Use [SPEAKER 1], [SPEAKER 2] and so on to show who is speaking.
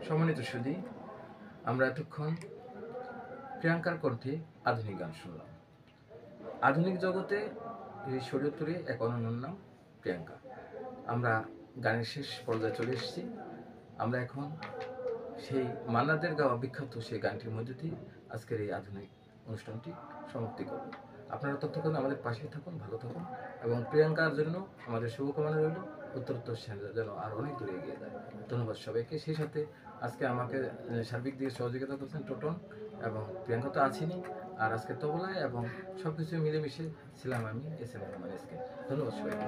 [SPEAKER 1] সম্মানিত সুধী, আমরা এতক্ষণ প্রিয়াঙ্কার কণ্ঠে আধুনিক গান শুনলাম। আধুনিক জগতে এই শরীয়তরে এক অনন্য নাম প্রিয়াঙ্কা। আমরা গানের শেষ পর্যায়ে চলে এসেছি। আমরা এখন সেই মান্নাদের গাওয়া বিখ্যাত সেই গানটির মধ্যে দিয়ে আজকের এই আধুনিক অনুষ্ঠানটি সমাপ্তি করব। আপনারা ততক্ষণ আমাদের পাশেই থাকুন, ভালো থাকুন এবং প্রিয়াঙ্কার জন্য আমাদের শুভকামনা রইল। উত্তরোত্তর সে যেন আর অনেক দূরে এগিয়ে যায়। ধন্যবাদ সবাইকে। সেই সাথে আজকে আমাকে সার্বিক দিকে সহযোগিতা করছেন টোটন এবং প্রিয়াঙ্কা তো আছেনই, আর আজকে তবলায় এবং সব কিছু মিলেমিশে ছিলাম আমি SM রহমান এসকে। ধন্যবাদ সবাইকে।